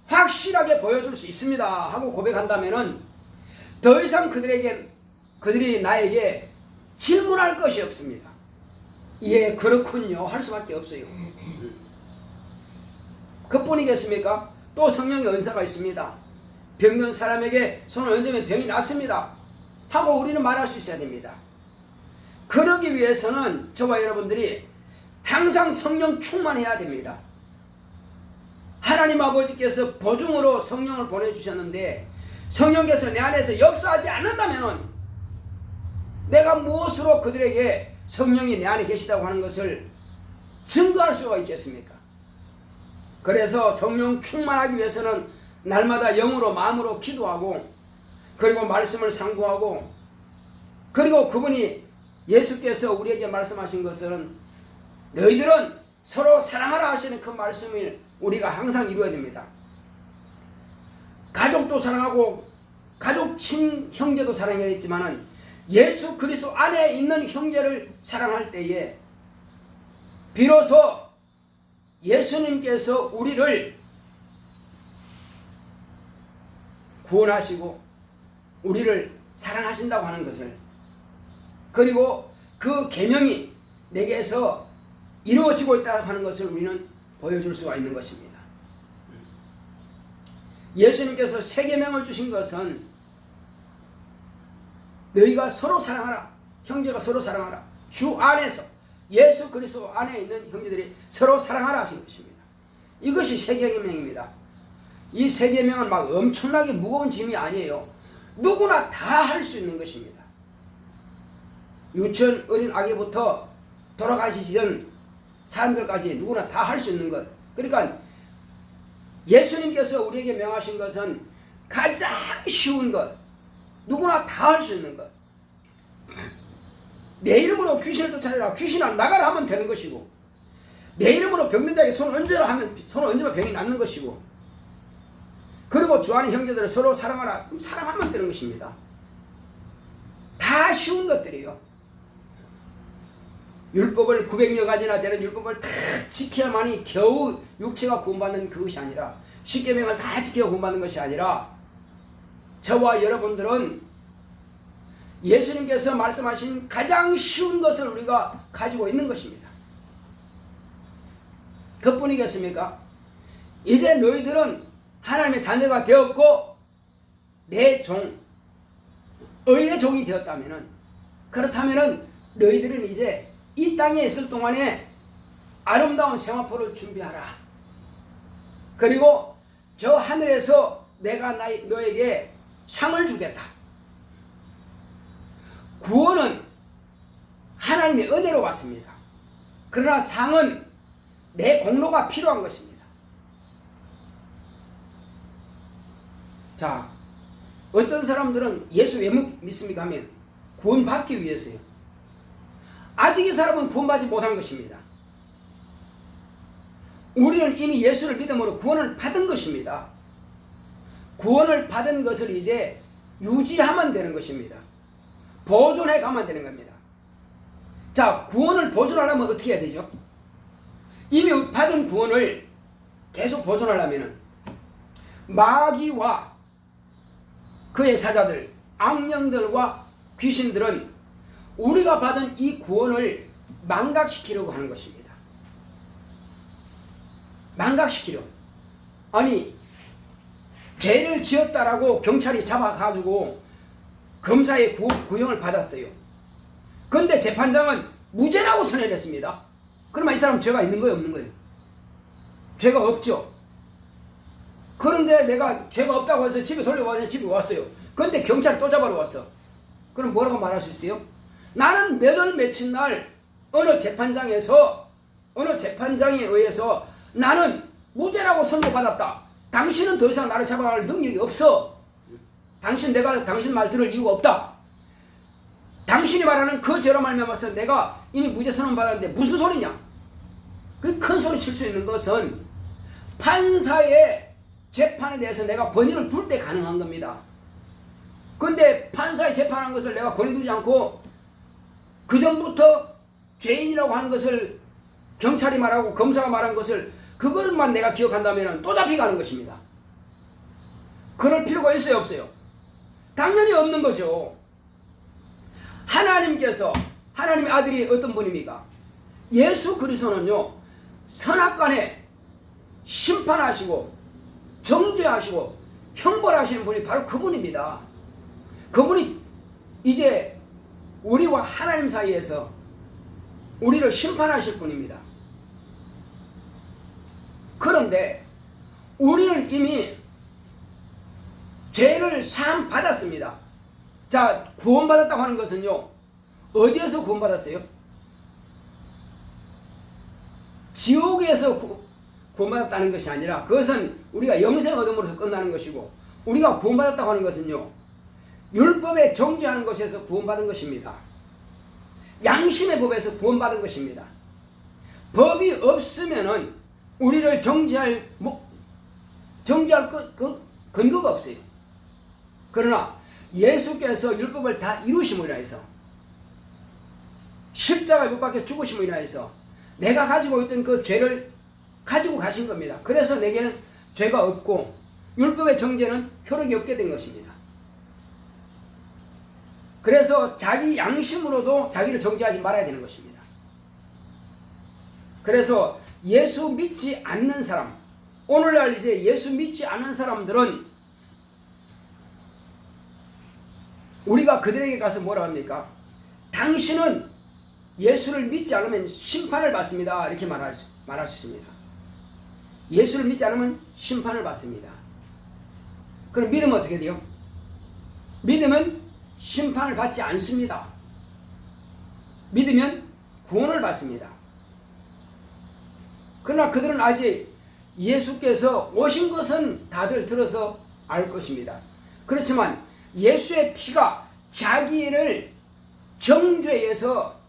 확실하게 보여줄 수 있습니다 하고 고백한다면 더 이상 그들이 나에게 질문할 것이 없습니다. 예, 그렇군요 할 수밖에 없어요. 그뿐이겠습니까? 또 성령의 은사가 있습니다. 병든 사람에게 손을 얹으면 병이 낫습니다 하고 우리는 말할 수 있어야 됩니다. 그러기 위해서는 저와 여러분들이 항상 성령 충만해야 됩니다. 하나님 아버지께서 보증으로 성령을 보내주셨는데 성령께서 내 안에서 역사하지 않는다면 내가 무엇으로 그들에게 성령이 내 안에 계시다고 하는 것을 증거할 수가 있겠습니까? 그래서 성령 충만하기 위해서는 날마다 영으로 마음으로 기도하고 그리고 말씀을 상고하고 그리고 그분이 예수께서 우리에게 말씀하신 것은 너희들은 서로 사랑하라 하시는 그 말씀을 우리가 항상 이루어야 됩니다. 가족도 사랑하고 가족 친형제도 사랑해야겠지만 예수 그리스도 안에 있는 형제를 사랑할 때에 비로소 예수님께서 우리를 구원하시고 우리를 사랑하신다고 하는 것을 그리고 그 계명이 내게서 이루어지고 있다고 하는 것을 우리는 보여줄 수가 있는 것입니다. 예수님께서 새 계명을 주신 것은 너희가 서로 사랑하라. 형제가 서로 사랑하라. 주 안에서 예수 그리스도 안에 있는 형제들이 서로 사랑하라 하신 것입니다. 이것이 새 계명입니다. 이 새 계명은 막 엄청나게 무거운 짐이 아니에요. 누구나 다 할 수 있는 것입니다. 유치원 어린 아기부터 돌아가시기 전 사람들까지 누구나 다 할 수 있는 것. 그러니까 예수님께서 우리에게 명하신 것은 가장 쉬운 것, 누구나 다 할 수 있는 것. 내 이름으로 귀신을 쫓아내라. 귀신아 나가라 하면 되는 것이고 내 이름으로 병든 자에게 손을 얹으라 하면 손을 얹으면 병이 낫는 것이고 그리고 주 안의 형제들을 서로 사랑하라. 그럼 사랑하면 되는 것입니다. 다 쉬운 것들이에요. 율법을 900여 가지나 되는 율법을 다 지켜야만이 겨우 육체가 구원받는 그것이 아니라 십계명을 다 지켜 구원받는 것이 아니라 저와 여러분들은 예수님께서 말씀하신 가장 쉬운 것을 우리가 가지고 있는 것입니다. 그뿐이겠습니까? 이제 너희들은 하나님의 자녀가 되었고 내 종, 의의 종이 되었다면 그렇다면 너희들은 이제 이 땅에 있을 동안에 아름다운 세마포를 준비하라. 그리고 저 하늘에서 내가 너에게 상을 주겠다. 구원은 하나님의 은혜로 왔습니다. 그러나 상은 내 공로가 필요한 것입니다. 자, 어떤 사람들은 예수 왜 믿습니까 하면 구원받기 위해서요. 아직 이 사람은 구원받지 못한 것입니다. 우리는 이미 예수를 믿음으로 구원을 받은 것입니다. 구원을 받은 것을 이제 유지하면 되는 것입니다. 보존해 가면 되는 겁니다. 자, 구원을 보존하려면 어떻게 해야 되죠? 이미 받은 구원을 계속 보존하려면 마귀와 그의 사자들, 악령들과 귀신들은 우리가 받은 이 구원을 망각시키려고 하는 것입니다. 망각시키려. 아니, 죄를 지었다라고 경찰이 잡아가지고 검사의 구형을 받았어요. 그런데 재판장은 무죄라고 선언했습니다. 그러면 이 사람 죄가 있는 거예요, 없는 거예요? 죄가 없죠. 그런데 내가 죄가 없다고 해서 집에 돌려와서 집에 왔어요. 그런데 경찰이 또 잡아러 왔어. 그럼 뭐라고 말할 수 있어요? 나는 몇 월 며칠 날 어느 재판장에 의해서 나는 무죄라고 선고받았다. 당신은 더 이상 나를 잡아갈 능력이 없어. 내가 당신 말 들을 이유가 없다. 당신이 말하는 그 죄로 말미암아서 내가 이미 무죄 선언 받았는데 무슨 소리냐? 그 큰 소리 칠 수 있는 것은 판사의 재판에 대해서 내가 권위를 둘 때 가능한 겁니다. 그런데 판사의 재판한 것을 내가 권위 두지 않고 그 전부터 죄인이라고 하는 것을 경찰이 말하고 검사가 말한 것을 그것만 내가 기억한다면 또 잡혀가는 것입니다. 그럴 필요가 있어요, 없어요? 당연히 없는 거죠. 하나님의 아들이 어떤 분입니까? 예수 그리스도는요, 선악간에 심판하시고 정죄하시고 형벌하시는 분이 바로 그분입니다. 그분이 이제 우리와 하나님 사이에서 우리를 심판하실 분입니다. 그런데 우리는 이미 죄를 사함 받았습니다. 자, 구원받았다고 하는 것은요, 어디에서 구원받았어요? 지옥에서 구원받았다는 것이 아니라 그것은 우리가 영생 얻음으로써 끝나는 것이고, 우리가 구원받았다고 하는 것은요, 율법에 정죄하는 것에서 구원받은 것입니다. 양심의 법에서 구원받은 것입니다. 법이 없으면은 우리를 정죄할 근거가 없어요. 그러나 예수께서 율법을 다 이루심으로 인해서, 십자가에 못 박혀 죽으심으로 인해서 내가 가지고 있던 그 죄를 가지고 가신 겁니다. 그래서 내게는 죄가 없고 율법의 정죄는 효력이 없게 된 것입니다. 그래서 자기 양심으로도 자기를 정죄하지 말아야 되는 것입니다. 그래서 예수 믿지 않는 사람, 오늘날 이제 예수 믿지 않는 사람들은 우리가 그들에게 가서 뭐라 합니까? 당신은 예수를 믿지 않으면 심판을 받습니다. 이렇게 말할 수 있습니다. 예수를 믿지 않으면 심판을 받습니다. 그럼 믿으면 어떻게 돼요? 믿으면 심판을 받지 않습니다. 믿으면 구원을 받습니다. 그러나 그들은 아직 예수께서 오신 것은 다들 들어서 알 것입니다. 그렇지만 예수의 피가 자기를 정죄해서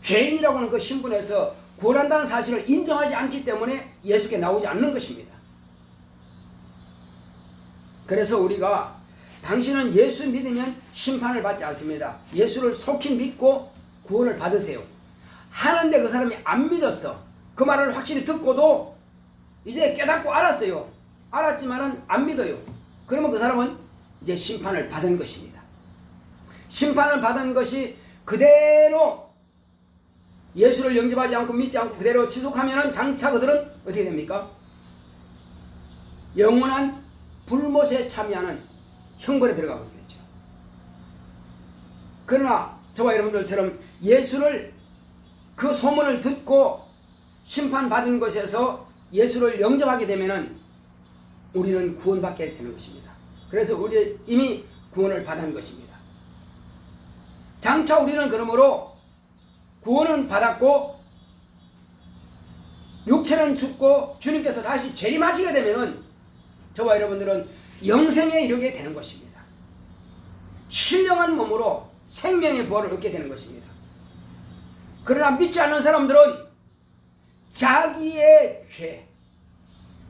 죄인이라고 하는 그 신분에서 구원한다는 사실을 인정하지 않기 때문에 예수께 나오지 않는 것입니다. 그래서 우리가 당신은 예수 믿으면 심판을 받지 않습니다. 예수를 속히 믿고 구원을 받으세요. 하는데 그 사람이 안 믿었어. 그 말을 확실히 듣고도 이제 깨닫고 알았어요. 알았지만은 안 믿어요. 그러면 그 사람은 이제 심판을 받은 것입니다. 심판을 받은 것이 그대로 예수를 영접하지 않고 믿지 않고 그대로 지속하면은 장차 그들은 어떻게 됩니까? 영원한 불못에 참여하는 형벌에 들어가게 되죠. 그러나 저와 여러분들처럼 예수를 그 소문을 듣고 심판받은 것에서 예수를 영접하게 되면은 우리는 구원받게 되는 것입니다. 그래서 우리 이미 구원을 받은 것입니다. 장차 우리는 그러므로 구원은 받았고 육체는 죽고 주님께서 다시 재림하시게 되면은 저와 여러분들은 영생에 이르게 되는 것입니다. 신령한 몸으로 생명의 부활을 얻게 되는 것입니다. 그러나 믿지 않는 사람들은 자기의 죄,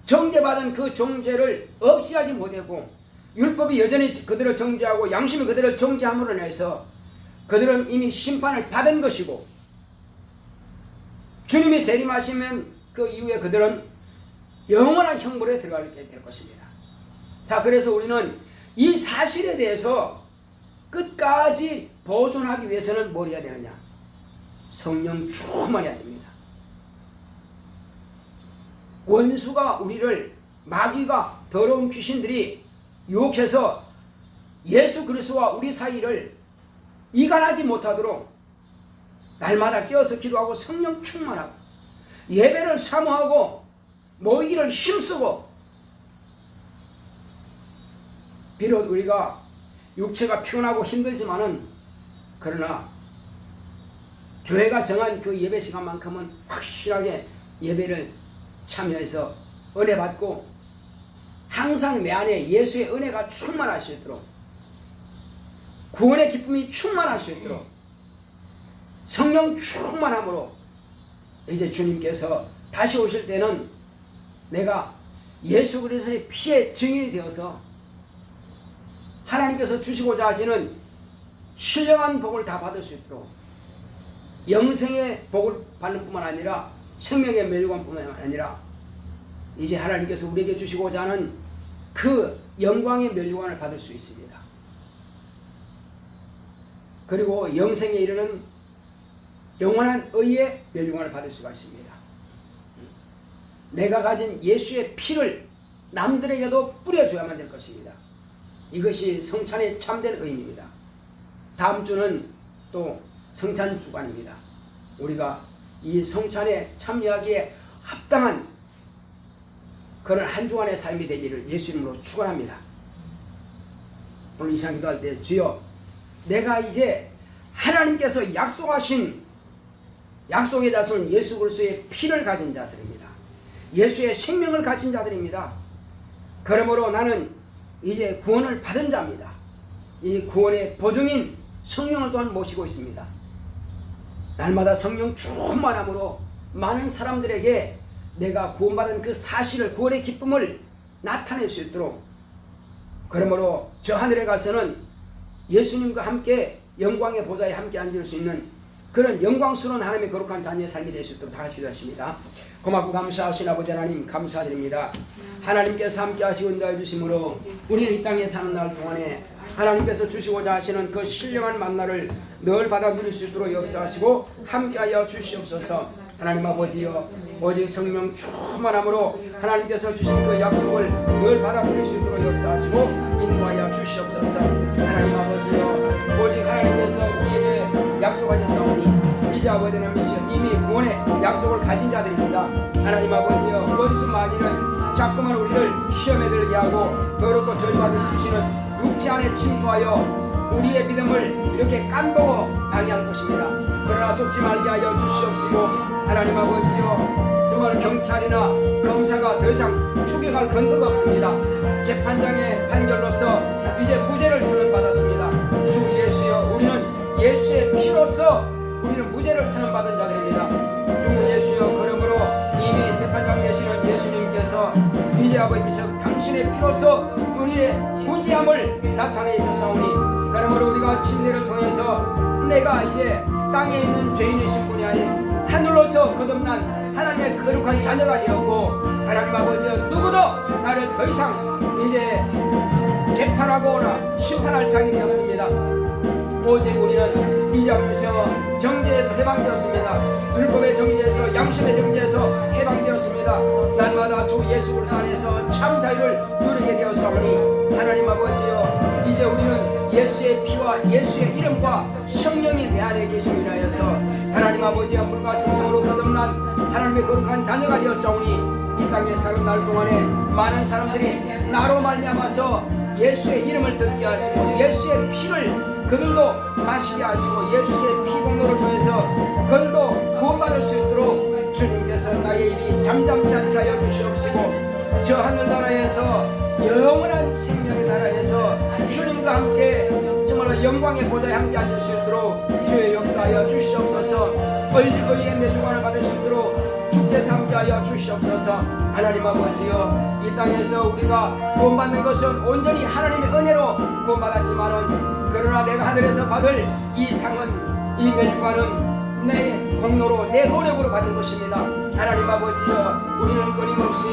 정죄받은 그 정죄를 없이 하지 못하고 율법이 여전히 그들을 정죄하고 양심이 그들을 정죄함으로 인해서 그들은 이미 심판을 받은 것이고, 주님이 재림하시면 그 이후에 그들은 영원한 형벌에 들어가게 될 것입니다. 자, 그래서 우리는 이 사실에 대해서 끝까지 보존하기 위해서는 뭘 해야 되느냐? 성령 충만해야 됩니다. 원수가 우리를, 마귀가, 더러운 귀신들이 유혹해서 예수 그리스도와 우리 사이를 이간하지 못하도록 날마다 깨어서 기도하고 성령 충만하고 예배를 사모하고 모이기를 힘쓰고, 비록 우리가 육체가 피곤하고 힘들지만은 그러나 교회가 정한 그 예배 시간만큼은 확실하게 예배를 참여해서 은혜 받고 항상 내 안에 예수의 은혜가 충만할 수 있도록, 구원의 기쁨이 충만할 수 있도록 성령 충만함으로 이제 주님께서 다시 오실 때는 내가 예수 그리스도의 피의 증인이 되어서 하나님께서 주시고자 하시는 신령한 복을 다 받을 수 있도록 영생의 복을 받는 뿐만 아니라 생명의 멸류관뿐만 아니라 이제 하나님께서 우리에게 주시고자 하는 그 영광의 멸류관을 받을 수 있습니다. 그리고 영생에 이르는 영원한 의의 멸류관을 받을 수가 있습니다. 내가 가진 예수의 피를 남들에게도 뿌려줘야만 될 것입니다. 이것이 성찬의 참된 의미입니다. 다음 주는 또 성찬 주간입니다. 우리가 이 성찬에 참여하기에 합당한 그런 한 주간의 삶이 되기를 예수 이름으로 축원합니다. 오늘 이 시간 기도할 때 주여, 내가 이제 하나님께서 약속하신 약속의 자손 예수 그리스도의 피를 가진 자들입니다. 예수의 생명을 가진 자들입니다. 그러므로 나는 이제 구원을 받은 자입니다. 이 구원의 보증인 성령을 또한 모시고 있습니다. 날마다 성령 충만함으로 많은 사람들에게 내가 구원받은 그 사실을, 구원의 기쁨을 나타낼 수 있도록, 그러므로 저 하늘에 가서는 예수님과 함께 영광의 보좌에 함께 앉을 수 있는 그런 영광스러운 하나님의 거룩한 자녀의 삶이 될 수 있도록 다 같이 기도하십니다. 고맙고 감사하신 아버지 하나님 감사드립니다. 하나님께서 함께 하시고 인도해 주심으로 우리는 이 땅에 사는 날 동안에 하나님께서 주시고자 하시는 그 신령한 만나를 늘 받아 누릴 수 있도록 역사하시고 함께하여 주시옵소서. 하나님 아버지여, 오직 성령 충만함으로 하나님께서 주신 그 약속을 늘 받아 누릴 수 있도록 역사하시고 인도하여 주시옵소서. 하나님 아버지여, 오직 하나님께서 우리에게 약속하셨사오니 이제 아버지는 이미 구원의 약속을 가진 자들입니다. 하나님 아버지여, 원수 마귀는 자꾸만 우리를 시험에 들게 하고 더럽고 저주받은 귀신은 육체 안에 침투하여 우리의 믿음을 이렇게 깐보고 방해할 것입니다. 그러나 속지 말게 하여 주시옵시고, 하나님 아버지여, 정말 경찰이나 검사가 더 이상 추격할 근거가 없습니다. 재판장의 판결로서 이제 무죄를 선언받았습니다. 주 예수여, 우리는 예수의 피로서 우리는 무죄를 선언받은 자들입니다. 주 예수여, 그러므로 이미 재판장 되시는 예수님께서 이제 아버지께서 당신의 피로서 우리의 무지함을 나타내셨사오니, 그러므로 우리가 침례를 통해서 내가 이제 땅에 있는 죄인이신 분이 아닌 하늘로서 거듭난 하나님의 거룩한 자녀가 되었고, 하나님 아버지여, 누구도 나를 더 이상 이제 재판하거나 심판할 자격이 없습니다. 오직 우리는 이 자리에서 정죄에서 해방되었습니다. 율법의 정죄에서, 양심의 정죄에서 해방되었습니다. 날마다 주 예수 그리스도 안에서 참 자유를 누리게 되었사오니, 하나님 아버지여, 이제 우리는 예수의 피와 예수의 이름과 성령이 내 안에 계심이라 하여서 하나님 아버지의 물과 성령으로 거듭난 하나님의 거룩한 자녀가 되었사오니, 이 땅에 사는 날 동안에 많은 사람들이 나로 말미암아서 예수의 이름을 듣게 하시고 예수의 피를 그들도 마시게 하시고 예수의 피 공로를 통해서 그들도 구원받을 수 있도록 주님께서 나의 입이 잠잠치 않게 하여 주시옵시고, 저 하늘나라에서 영원한 생명의 나라에서 주님과 함께 정말로 영광의 보좌에 함께 앉을 수 있도록 주의 역사하여 주시옵소서. 얼리고의 면류관을 받을 수 있도록 주께서 함께하여 주시옵소서. 하나님 아버지여, 이 땅에서 우리가 구원받는 것은 온전히 하나님의 은혜로 구원받았지만은, 그러나 내가 하늘에서 받을 이 상은, 이 면류관은 내 공로로, 내 노력으로 받는 것입니다. 하나님 아버지여, 우리는 끊임없이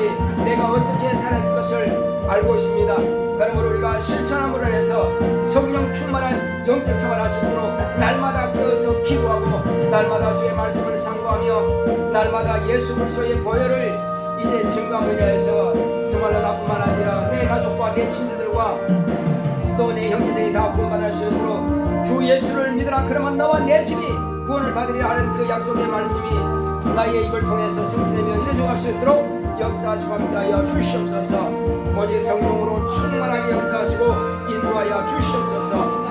내가 어떻게 살아야 될 것을 알고 있습니다. 그러므로 우리가 실천함으로 해서 성령 충만한 영적 생활을 할 수 있도록 날마다 깨어서 기도하고, 날마다 주의 말씀을 상고하며, 날마다 예수 그리스도의 보혈을 이제 증거함으로 인하여서 정말로 나뿐만 아니라 내 가족과 내 친구들과 또 내 형제들이 다 구원받을 수 있도록 주 예수를 믿으라, 그러면 너와 내 집이 구원을 받으리라 하는 그 약속의 말씀이 나의 입을 통해서 성취되며 이루어질 수 있도록 역사하시고 함께하여 주시옵소서. 오직 성령으로 충만하게 역사하시고 인도하여 주시옵소서.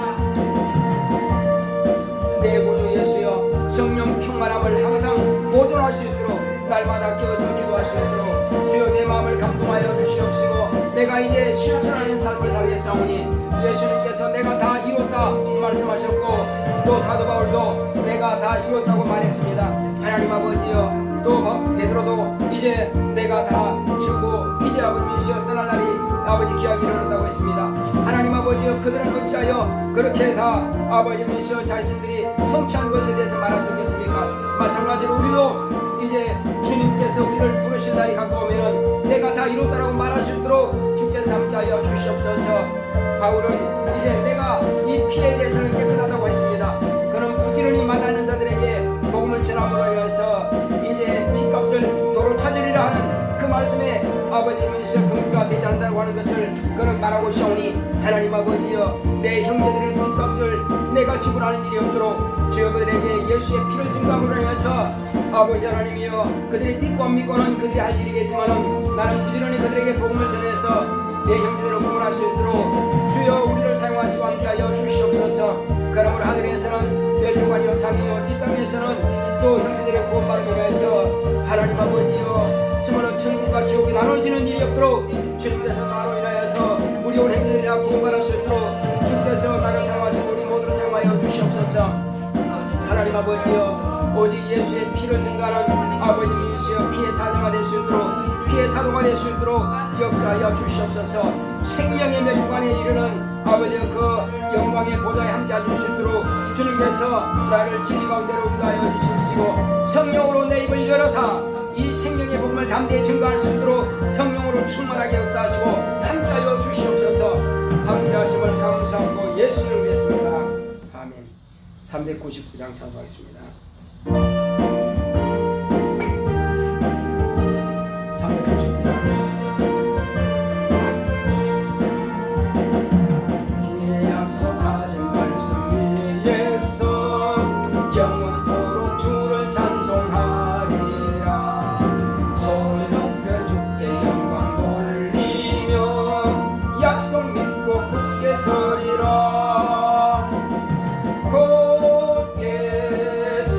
내 구주 예수여, 성령 충만함을 항상 보존할 수 있도록 날마다 깨어서 기도할 수 있도록 주여 내 마음을 감동하여 주시옵시고, 내가 이제 실천하는 삶을 살겠사오니 예수님께서 내가 다 이뤘다 말씀하셨고, 또 사도 바울도 내가 다 이뤘다고 말했습니다. 하나님 아버지여, 또 베드로도 이제 내가 다 이루고 이제 아버지여 떠날 날이 아버지 기약이 이르렀다고 했습니다. 하나님 아버지여, 그들은 어찌하여 그렇게 다 아버지여 자신들이 성취한 것에 대해서 말할 수 있겠습니까? 마찬가지로 우리도 이제 주님께서 우리를 부르신 날이 가까우면 내가 다 이뤘다라고 말할 수 있도록 주께서 함께하여 주시옵소서. 바울은 이제 내가 이 피에 대해서는 깨끗하다고 했습니다. 그는 부지런히 만나는 자들에게 복음을 전함으로 인해서 이제 피값을 도로 찾으리라 하는 그 말씀에 아버지께서 근거가 되지 않는다고 하는 것을 그는 말하고 있사오니, 하나님 아버지여, 내 형제들의 피값을 내가 지불하는 일이 없도록 주여 그들에게 예수의 피를 증거함으로 인해서 아버지 하나님이여, 그들이 믿고 안 믿고는 그들이 할 일이겠지만은 나는 부지런히 그들에게 복음을 전해서 내 형제들을 구원할 수 있도록 주여 우리를 사용하시고 함께하여 주시옵소서. 그러므로 하늘에서는 멸류관이요 상이요, 이 땅에서는 또 형제들의 구원받음으로 해서 하나님 아버지여, 정말로 천국과 지옥이 나눠지는 일이 없도록 주님께서 나로 인하여서 우리 온 형제들이 다 구원받을 수 있도록 주께서 나를 사용하시고 우리 모두를 사용하여 주시옵소서. 하나님 아버지여, 오직 예수의 피를 증거하는 아버지이시여 피의 사자가 될 수 있도록, 피의 사도가 될 수 있도록 역사하여 주시옵소서. 생명의 멸류관에 이르는 아버지의 그 영광의 보좌에 함께 앉을 수 있도록 주님께서 나를 진리 가운데로 인도하여 주시옵시고, 성령으로 내 입을 열어사 이 생명의 복음을 담대히 증거할 수 있도록 성령으로 충만하게 역사하시고 함께하여 주시옵소서. 함께하심을 감사하고 예수를 위했습니다. 아멘. 399장 찬송하겠습니다. 399장. 주의 약속하신 말씀 위에서 영원토록 주를 찬송하리라. 소리 높여 주께 영광 돌리며 약속 믿고 굳게 서리라. 굳게 서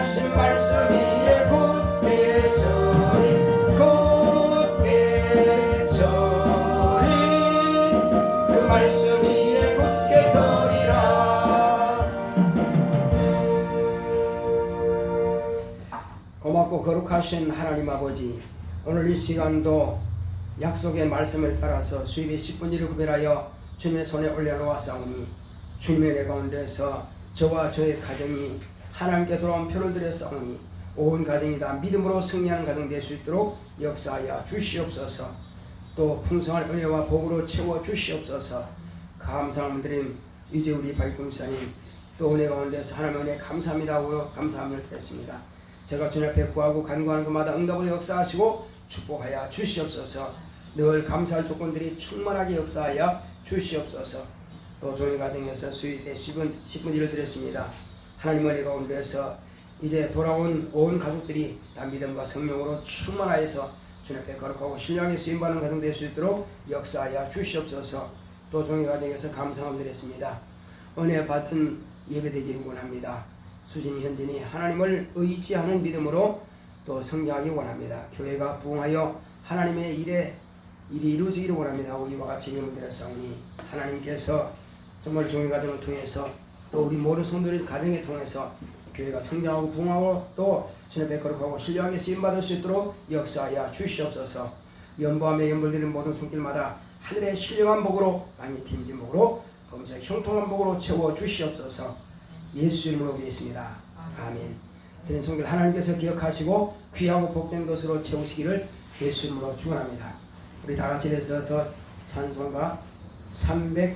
말씀 위에 굳게 서리 굳게 서리 그 말씀 위에 굳게 서리라. 고맙고 거룩하신 하나님 아버지, 오늘 이 시간도 약속의 말씀을 따라서 수입의 10분의 1을 구별하여 주님의 손에 올려놓았사오니 주님의 내 가운데서 저와 저의 가정이 하나님께 돌아온 표를 드렸사오니 온 가정이 다 믿음으로 승리하는 가정 될 수 있도록 역사하여 주시옵소서. 또 풍성한 은혜와 복으로 채워 주시옵소서. 감사함을 드린 이제 우리 박익금사님 또 은혜 가운데서 하나님 은혜 감사합니다 하고 감사함을 드렸습니다. 제가 주님 앞에 구하고 간구하는 것마다 응답으로 역사하시고 축복하여 주시옵소서. 늘 감사할 조건들이 충만하게 역사하여 주시옵소서. 또 종의 가정에서 수입의 10분의 1을 드렸습니다. 하나님 은혜 가운데서 이제 돌아온 온 가족들이 다 믿음과 성령으로 충만하여서 주님 앞에 거룩하고 신령하게 쓰임받는 가정 될 수 있도록 역사하여 주시옵소서. 또 종의 가정에서 감사함을 드렸습니다. 은혜 받은 예배되기를 원합니다. 수진이 현진이 하나님을 의지하는 믿음으로 또 성장하기 원합니다. 교회가 부흥하여 하나님의 일이 이루어지기를 원합니다. 이와 같이 이름을 드렸사오니 하나님께서 정말 종의 가정을 통해서 또 우리 모든 성도의 가정에 통해서 교회가 성장하고 부흥하고 또 주님 앞에 거룩하고 신령하게 쓰임받을 수 있도록 역사하여 주시옵소서. 연보함에 연불되는 모든 손길마다 하늘의 신령한 복으로 많이 빈진 복으로 검색 형통한 복으로 채워 주시옵소서. 예수 이름으로 기도했습니다. 아멘. 드린 손길 하나님께서 기억하시고 귀하고 복된 것으로 채우시기를 예수 이름으로 축원합니다. 우리 다 같이 내서서 찬송가 389장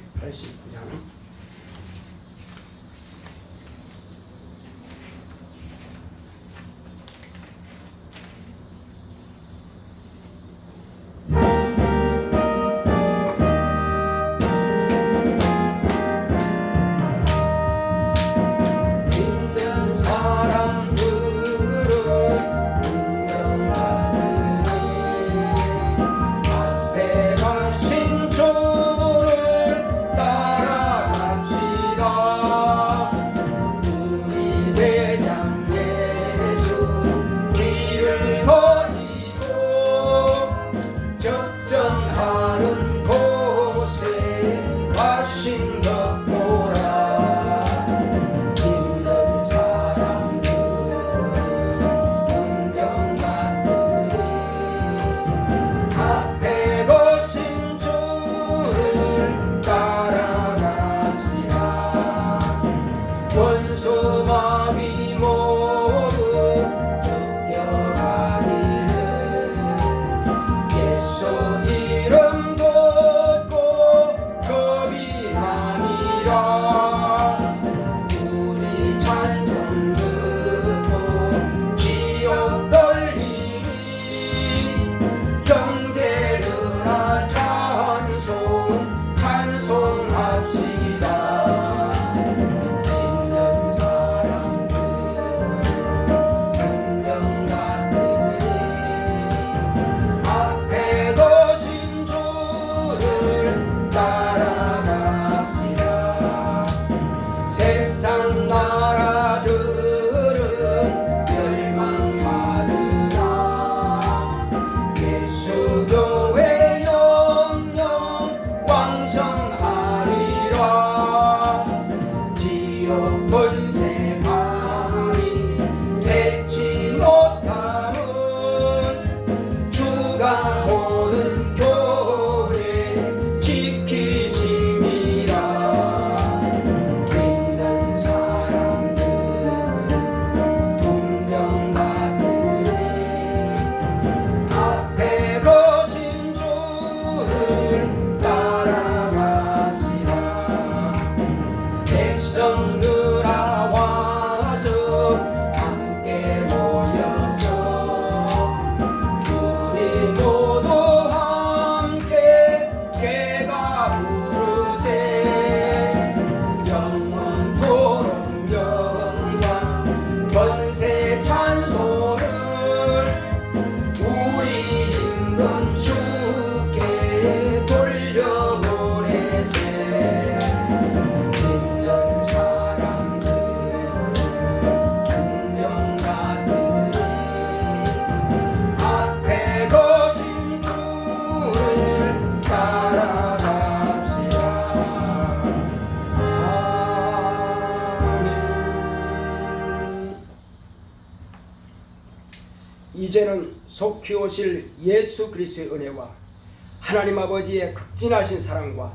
앞에 가신 주를 따라 이제는 속히 오실 예수 그리스도의 은혜와 하나님 아버지의 극진하신 사랑과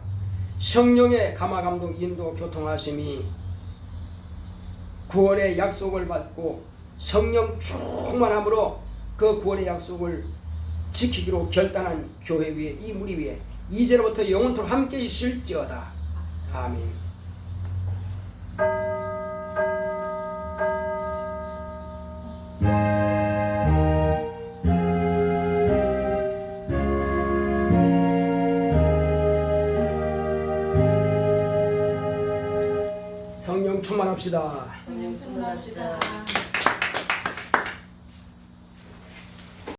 성령의 감화감동 인도 교통하심이 구원의 약속을 받고 성령 충만함으로 그 구원의 약속을 지키기로 결단한 교회 위에, 이 무리 위에 이제로부터 영원토록 함께 있을지어다. 아멘. 성령 충만합시다. 성령 충만합시다.